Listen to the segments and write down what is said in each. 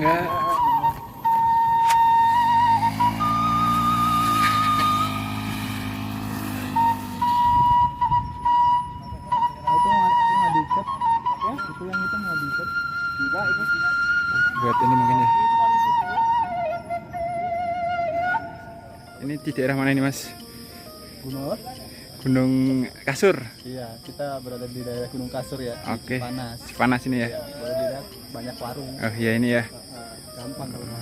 enggak. Itu yang itu nggak diikat. Tidak itu. Buat ini mungkin ya. Ini di daerah mana ini, Mas? Gunung. Gunung Kasur. Iya, kita berada di daerah Gunung Kasur ya. Oke. Panas. Panas ini ya. Iya, boleh dilihat banyak warung. Oh iya ini ya. Gampang kalau mau.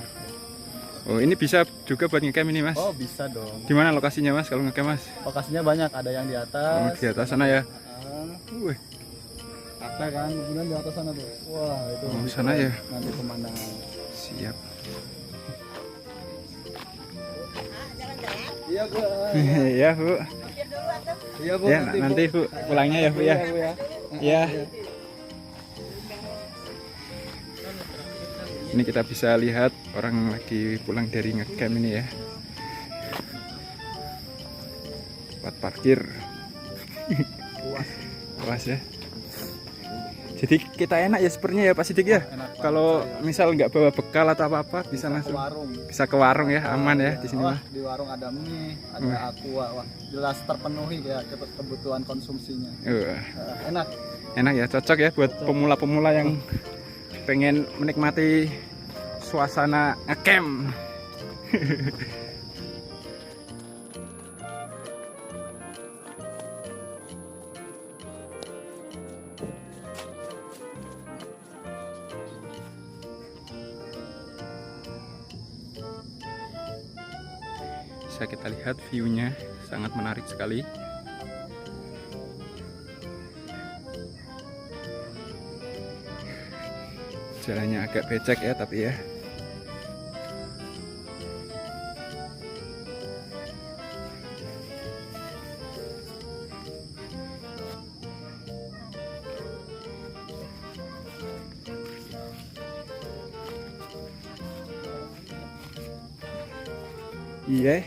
Oh ini bisa juga buat ngecamp ini, Mas? Oh bisa dong. Di mana lokasinya, Mas, kalau ngecamp, Mas? Lokasinya banyak, ada yang di atas. Oh, di atas sana ya. Wih. Ada kan, kemudian di atas sana tuh. Wah itu. Oh, sana ya. Nanti pemandangan. Siap. Iya Bu. Iya, Bu. Iya Bu. Ya, nanti Bu pulangnya ya, Bu ya. Iya Bu ya. Ya. Ini kita bisa lihat orang lagi pulang dari ngecamp ini ya. Tempat parkir. Puas ya. Jadi kita enak ya sepertinya ya Pak Sidik ya. Kalau misal nggak bawa bekal atau apa-apa bisa langsung bisa ke warung ya, aman ya di sini mah. Di warung ada mie, ada aqua, wah jelas terpenuhi ya kebutuhan konsumsinya. Enak. Enak ya, cocok ya buat pemula-pemula yang pengen menikmati suasana ngecamp. Bisa kita lihat view-nya sangat menarik sekali. Jalannya agak becek ya tapi ya. Iya.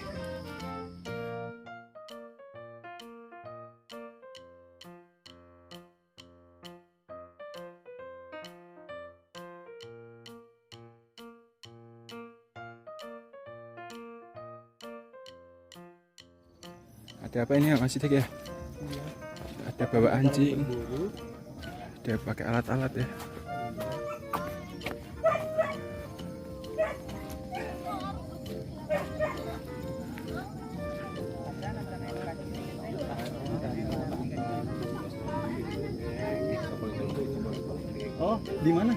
Ada apa ini Mas Sidik ya? Ada bawa anjing. Ada pakai alat-alat ya. Oh, di mana?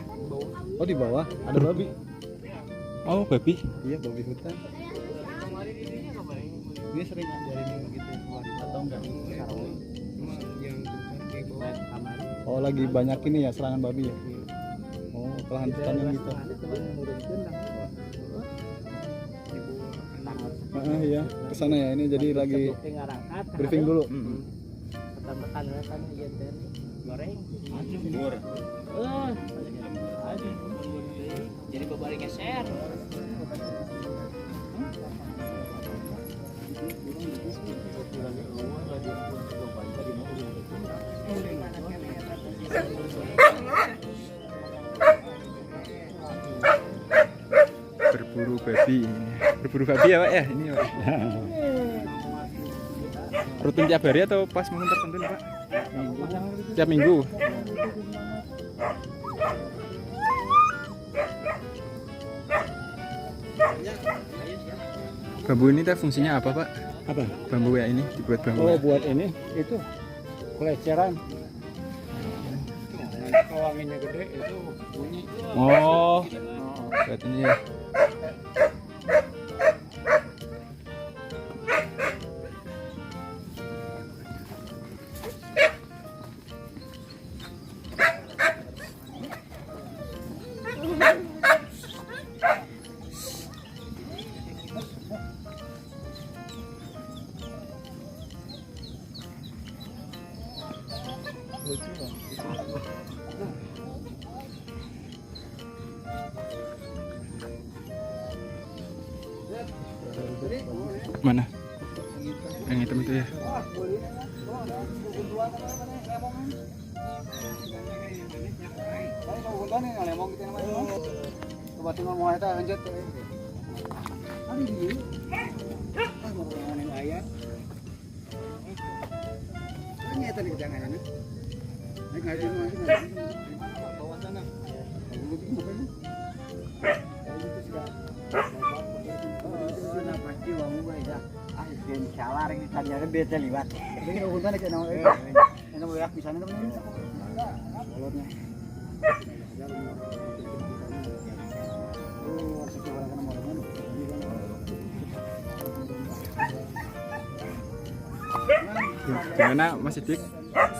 Oh, di bawah ada babi. Oh, babi. Iya, babi hutan. Ini sering ngajarin begitu atau enggak? Oh, lagi banyak ini ya serangan babi ya. Oh, pelahan hutannya gitu. Iya, kesana ya. Ini jadi lagi briefing dulu. Jadi berbalik geser. Berburu babi ini. Berburu babi ya Pak ya ini Pak. Rutin tiap hari atau pas momen tertentu nih Pak? Tiap minggu. Bambu ini teh fungsinya apa Pak? Apa? Bambu ya ini dibuat bambu. Oh, buat ini itu peleceran. Kalau anginnya gede itu bunyi. Oh, buat ini ya. Mana? Yang hitam itu ya. Buat ngomong eta lanjut. Ari di. Ah mau ngomongin ayah. Ini eta nih jangan ini. Naik ngaji masih bawa sana. Pasti wangu ya. Ah gen salar ini tanyane bete liwat. Ini urutan ke nang ini boleh bisa nih teman. Bolotnya. Gimana Mas Sidik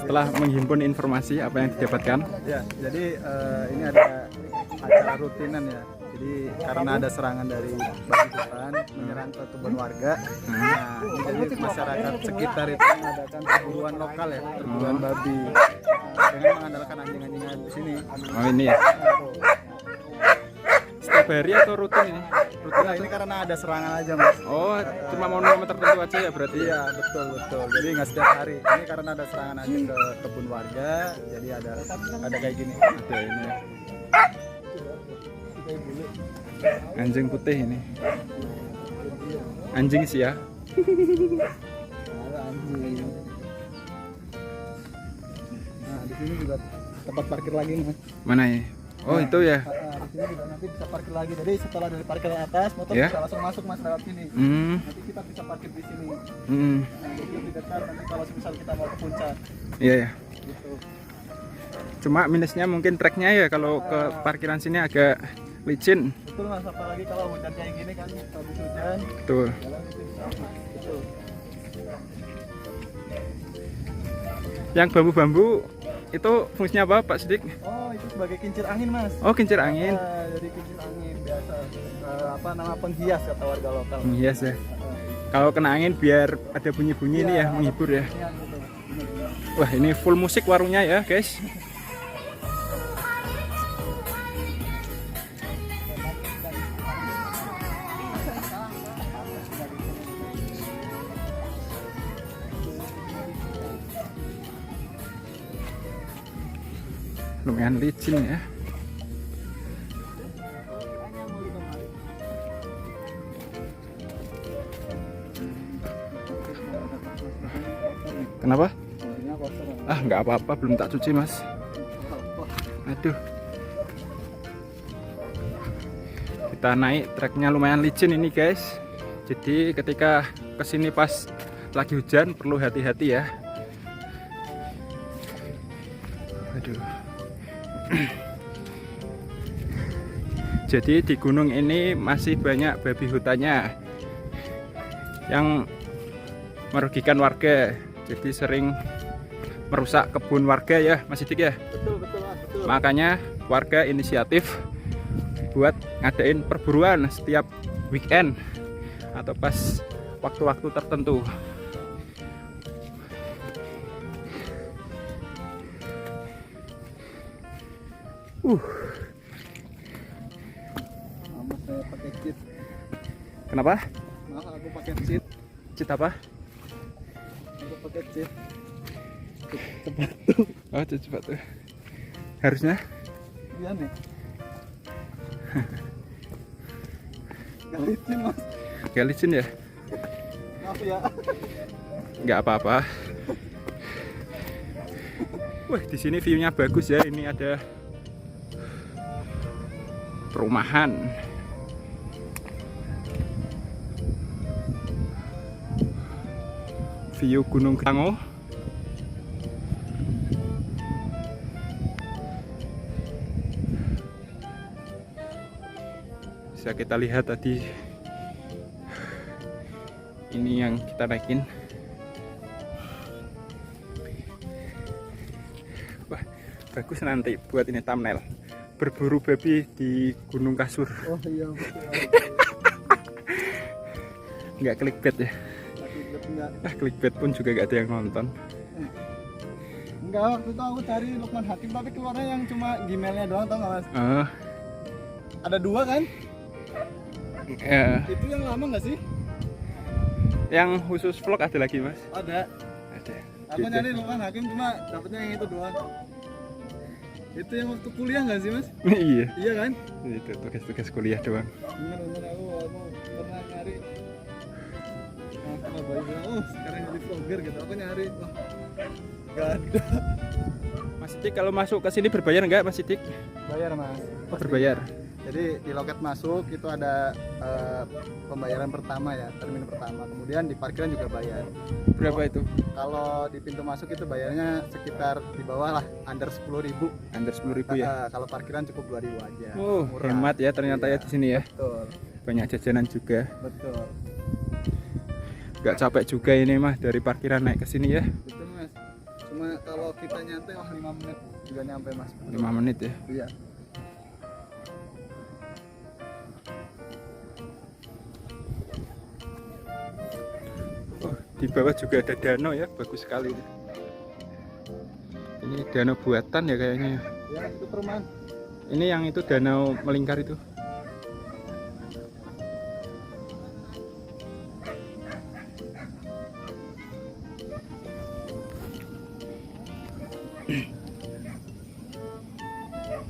setelah menghimpun informasi apa yang didapatkan? Ya, jadi ini ada acara rutinan ya. Jadi karena ada serangan dari babi hutan menyerang ke kebun warga. Nah, ini jadi masyarakat sekitar itu mengadakan perburuan lokal ya, perburuan babi. Dengan mengandalkan anjing-anjingan di sini. Oh ini ya. Setiap hari atau rutin ini? Rutin ini karena ada serangan aja mas. Oh, cuma momen-momen tertentu aja ya berarti? Iya betul. Jadi nggak setiap hari. Ini karena ada serangan anjing ke kebun warga, jadi ada kayak gini. Ada ini ya. Anjing putih ini. Anjing sih ya. Nah di sini juga tempat parkir lagi mas. Mana ya? Oh itu ya. Di sini juga nanti bisa parkir lagi. Jadi setelah dari parkir atas, motor Ya. bisa langsung masuk mas lewat sini. Nanti kita bisa parkir di sini. Nah, itu lebih dekat nanti kalau misal kita mau ke puncak. Iya ya. Gitu. Cuma minusnya mungkin treknya ya kalau ke parkiran sini agak licin. Betul mas, apalagi kalau hujan kayak gini kan, habis hujan. Betul. Jalan itu sama. Betul. Yang bambu-bambu itu fungsinya apa Pak Sidik? Oh itu sebagai kincir angin mas. Oh kincir angin. Jadi kincir angin biasa. Apa nama penghias kata warga lokal. Yes ya. Kalau kena angin biar ada bunyi-bunyi ini ya, menghibur ya. Iya, gitu. Benar-benar. Wah ini full musik warungnya ya guys. Lumayan licin ya. Kenapa? Ah nggak apa-apa, belum tak cuci mas. Aduh. Kita naik treknya lumayan licin ini guys. Jadi ketika kesini pas lagi hujan perlu hati-hati ya. Aduh. Jadi di gunung ini masih banyak babi hutannya yang merugikan warga. Jadi sering merusak kebun warga ya Mas Sidik ya. Betul mas, betul. Makanya warga inisiatif buat ngadain perburuan setiap weekend atau pas waktu-waktu tertentu. Mas saya pakai cheat. Kenapa? Mas aku pakai cheat. Cheat apa? Aku pakai cheat. Oh cepat tuh. Harusnya Iya nih. Gak licin mas. gak licin ya? Maaf ya. Nggak apa-apa. Wah di sini view-nya bagus ya. Ini ada perumahan. View Gunung Grango. Bisa kita lihat tadi. Ini yang kita naikin. Wah, bagus nanti buat ini thumbnail. Berburu babi di Gunung Kasur. Oh iya betul. Nggak clickbait ya. Enggak. Clickbait pun juga nggak ada yang nonton. Enggak, waktu itu aku cari Lukman Hakim tapi keluarnya yang cuma Gmailnya doang, tau nggak mas? Ada 2 kan? Itu yang lama nggak sih? Yang khusus vlog ada lagi mas? Ada. Ada. Aku nyari Lukman Hakim cuma dapetnya yang itu doang. Itu yang waktu kuliah nggak sih mas? Iya, Iya kan? itu tugas-tugas kuliah doang. Bener aku pernah nyari. Apa bayi bilang, oh sekarang jadi vlogger gitu. Aku nyari, wah nggak ada. Mas Sidik kalau masuk ke sini berbayar nggak Mas Sidik? Bayar mas. Oh, berbayar. Jadi di loket masuk itu ada pembayaran pertama ya, termin pertama. Kemudian di parkiran juga bayar. Berapa itu? Kalau di pintu masuk itu bayarnya sekitar di bawah lah, under 10.000. Under 10.000 ya. Kalau parkiran cukup 2.000 aja. Oh, Murah. hemat ya ternyata ya di sini ya. Betul, Banyak jajanan juga. betul. Gak capek juga ini mah dari parkiran naik ke sini ya. Betul mas. Cuma kalau kita nyantai, wah 5 menit juga nyampe mas. 5 menit ya. Iya. Oh, di bawah juga ada danau ya, bagus sekali. Ini danau buatan ya kayaknya ya. Ya itu perumahan. Ini yang itu danau melingkar itu.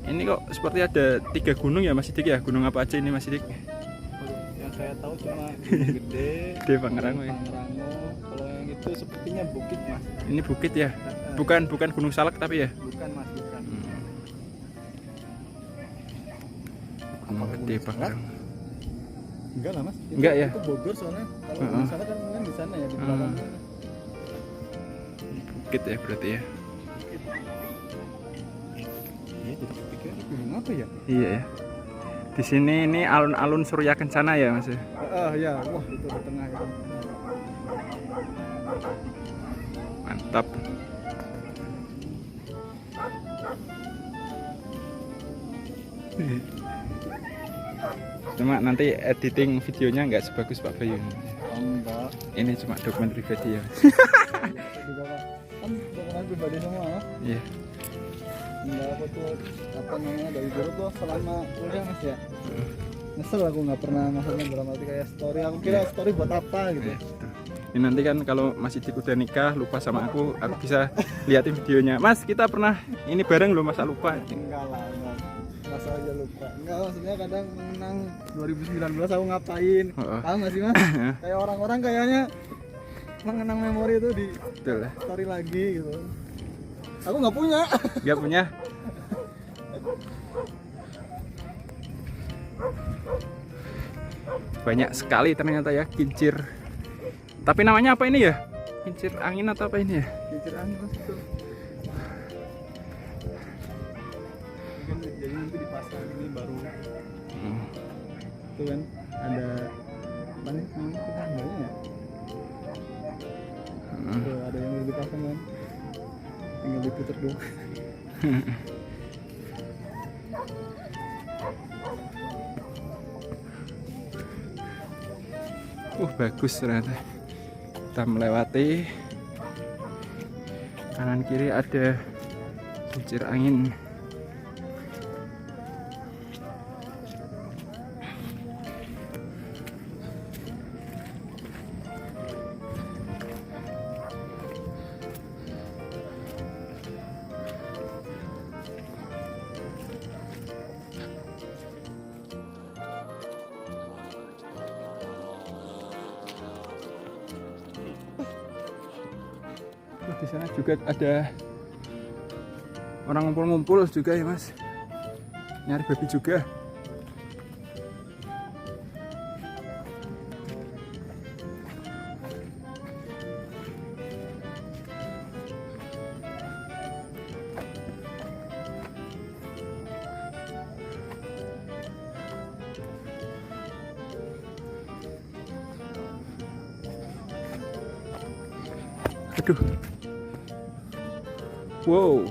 Ini kok seperti ada 3 gunung ya Mas Sidik ya? Gunung apa aja ini Mas Sidik? Yang saya tahu cuma Gunung Gede, Gede Pangrango ya. Pangrango. Kalau yang itu sepertinya bukit mas. Ini bukit ya? Bukan Gunung Salak tapi ya? Bukan mas, bukan. Gunung Gede Pangrango. Enggak lah mas. Enggak ya? Itu Bogor soalnya. Kalau Heeh. di sana kan di sana ya di belakangnya. Bukit ya berarti ya? Iya jadi kepikiran gunung apa ya? Iya ya. Di sini ini alun-alun Surya Kencana ya Mas ya? Ya, wah itu di tengah itu. Mantap. Cuma nanti editing videonya nggak sebagus Pak Bayu. Oh, enggak. Ini cuma dokumen pribadi ya. Juga Pak. Kan dokumen pribadi semua. Iya. Enggak apa tuh apa namanya dari dulu tuh selama kuliah mas ya. Nyesel aku nggak pernah masuknya dalam arti kayak story. Aku kira story buat apa gitu. Iya, betul. Ini nanti kan kalau Mas Sidik udah nikah lupa sama aku bisa liatin videonya. Mas kita pernah ini bareng loh masa lupa. Enggak lah, enggak. Masa aja lupa. Enggak, maksudnya kadang mengenang 2019 aku ngapain. Oh. Tahu nggak sih mas? Kayak orang-orang kayaknya mengenang memori itu di Betul. story lagi gitu. Aku nggak punya. Nggak punya. Banyak sekali ternyata ya kincir. Tapi namanya apa ini ya? Kincir angin atau apa ini ya? Kincir angin mas itu. Mungkin jadi nanti dipasang ini baru. Itu kan ada apa nih namanya tetangganya ya? Tuh, ada yang udah dipasang kan? Tinggal diputer doang. Bagus ternyata. Kita melewati kanan kiri ada kincir angin. Di sana juga ada orang ngumpul-ngumpul juga ya Mas, nyari babi juga. Aduh. Wow.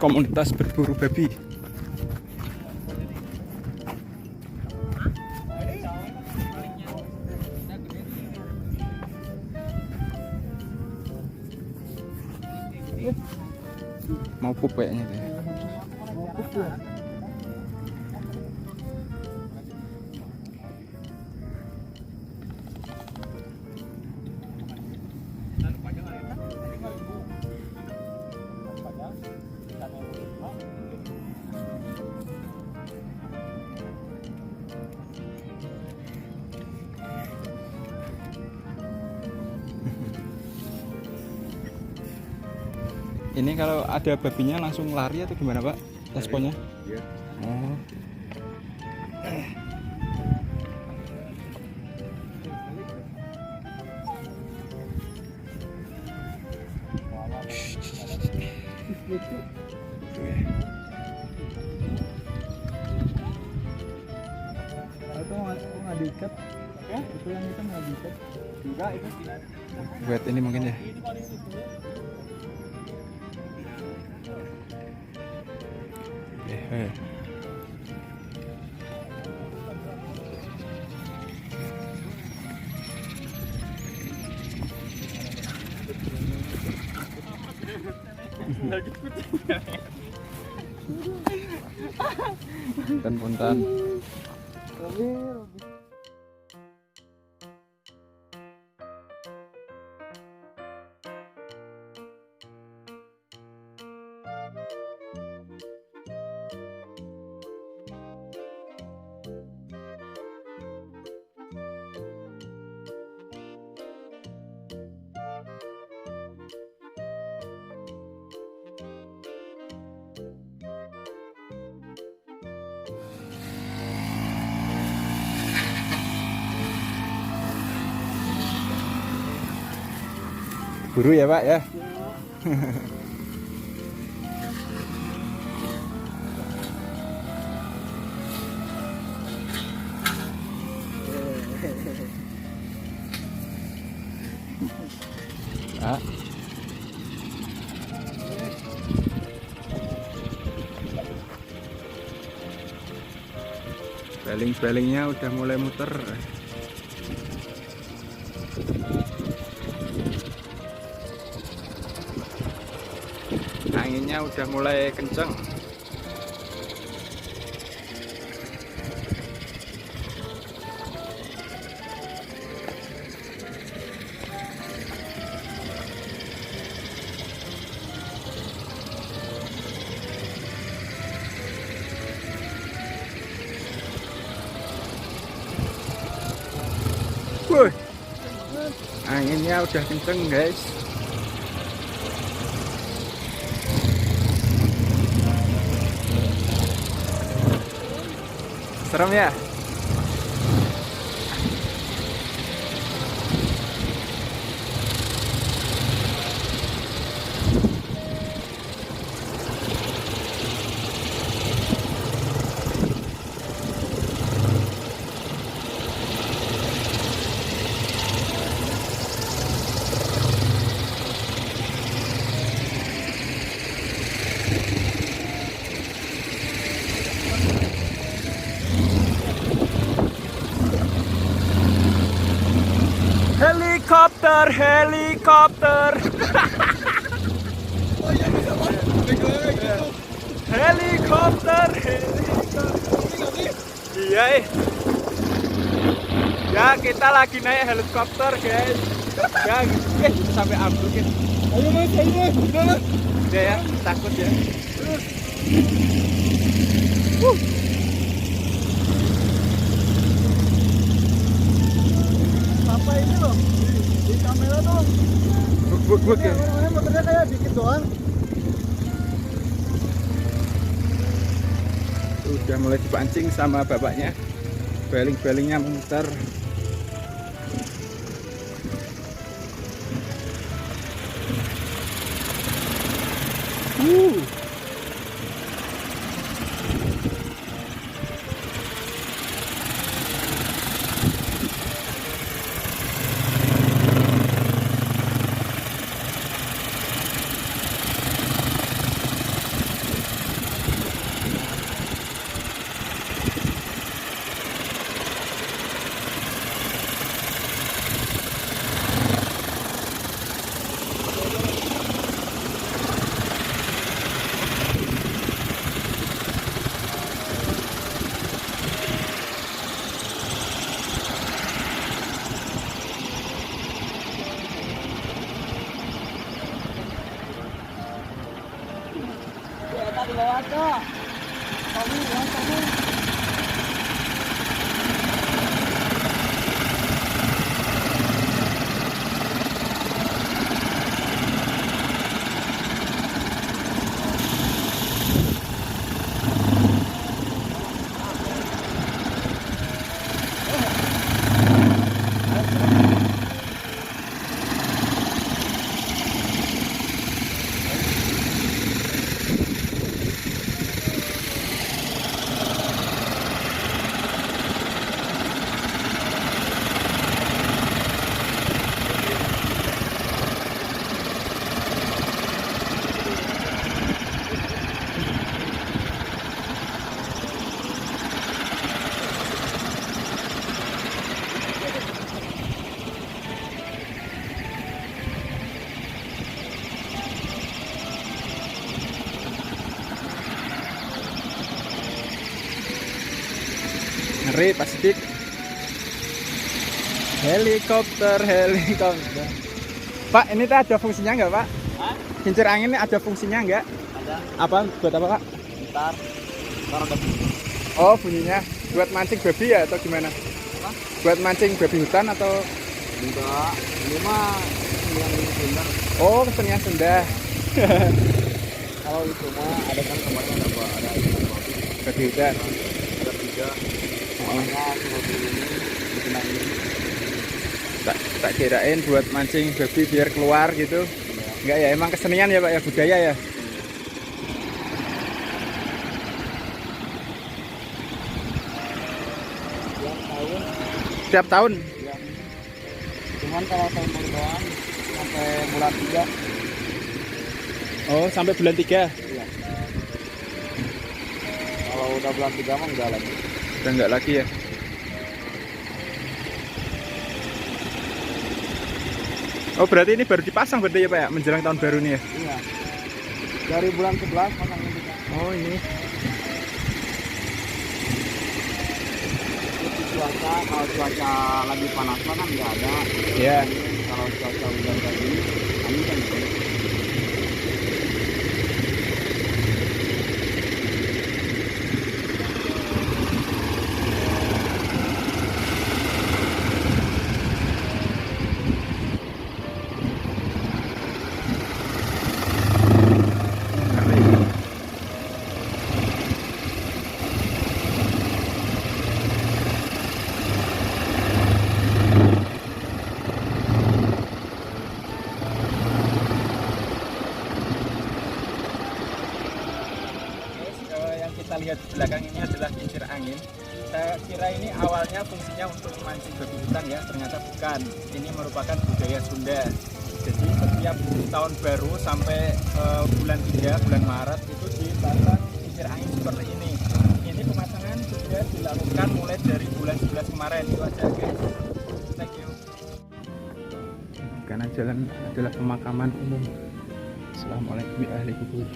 komunitas berburu babi. Mau pup kayaknya deh. Ini kalau ada babinya langsung lari atau gimana Pak? Responnya? Iya. Oh. Itu nggak diikat? Ya? Itu yang itu nggak diikat? Enggak, itu Buat ini mungkin ya. Punten-punten. Buru ya Pak ya. Ah. Baling-balingnya udah mulai muter. Anginnya udah mulai kenceng. Wuh, anginnya udah kenceng guys. Serem ya? Helikopter, helikopter. Helikopter, helikopter. Iya. Ya kita lagi naik helikopter guys. Ya, sampai ambruk ya. Ayo mas, udah. Udah ya, takut ya. Apa ini loh? Di kamera tuh. Buk ya. Motornya kayak dikit doang. Udah mulai dipancing sama bapaknya. Baling-balingnya muter. di bawah tuh. Tommy, ya, Tommy. Ngeri Pak Sidik. Helikopter. Pak, ini tuh ada fungsinya nggak Pak? Hah? Kincir angin ini ada fungsinya nggak? Ada. Apa? Buat apa Pak? Ntar ada Oh, bunyinya buat mancing babi ya atau gimana? apa? Buat mancing babi hutan atau? Enggak. Ini mah yang benar. Oh, kesenian Sunda. Kalau itu mah ada kan kemarin ada apa? Ada Babi hutan. ada 3. Makanya seperti ini dikenangin. Tak kirain buat mancing babi biar keluar gitu. Enggak ya, emang kesenian ya Pak ya, budaya ya. Tiap tahun. Ya. Cuman kalau tahun baru doang sampai bulan 3. Oh, sampai bulan 3. Iya. Kalau udah bulan 3 mah enggak lagi. Udah enggak lagi ya. Oh, berarti ini baru dipasang berarti ya Pak ya, menjelang tahun baru nih ya. Iya. Dari bulan 11 pasang ini. Oh, ini. Cuaca, kalau cuaca lagi panas kan nggak ada. Ya. Kalau cuaca hujan kayak gini, angin kan gitu. Yang kita lihat di belakang ini adalah kincir angin. Saya kira ini awalnya fungsinya untuk memancing babi hutan ya, ternyata bukan. Ini merupakan budaya Sunda. Jadi setiap tahun baru sampai bulan 3, bulan Maret itu dipasang kincir angin seperti ini. Ini pemasangan sudah dilakukan mulai dari bulan 11 kemarin. Itu aja guys. Thank you. Kanan jalan adalah pemakaman umum. Assalamualaikum ya ahli kubur.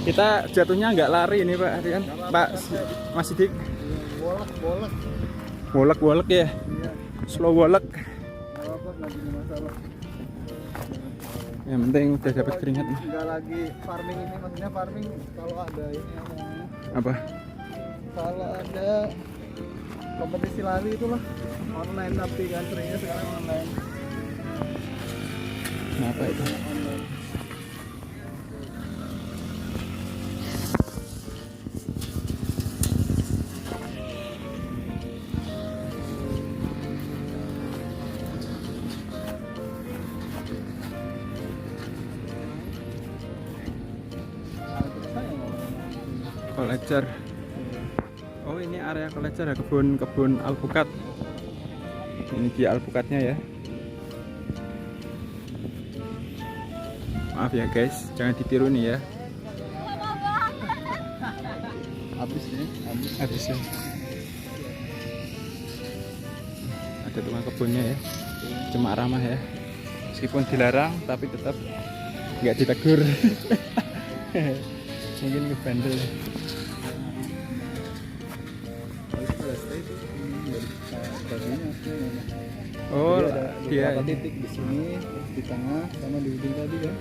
Kita jatuhnya nggak lari ini Pak Rian, Pak Mas Sidik. Bolak ya, slow bolak. Yang penting udah dapat keringat. Nggak lagi farming ini, maksudnya farming kalau ada ini namanya. Apa? Kalau ada kompetisi lari itulah online, tapi kan seringnya sekarang online. Kenapa itu? Online. Kolecer. Oh, ini area kolecer ya, kebun alpukat. Ini dia alpukatnya ya. Maaf ya guys, jangan ditiru nih ya. habis nih, Habis ya. Ada tukang kebunnya ya. Cuma ramah ya. Meskipun dilarang tapi tetap nggak ditegur. Mungkin ngebandel. Oh, Jadi ada dia beberapa titik di sini, terus di tengah, sama di ujung tadi kan.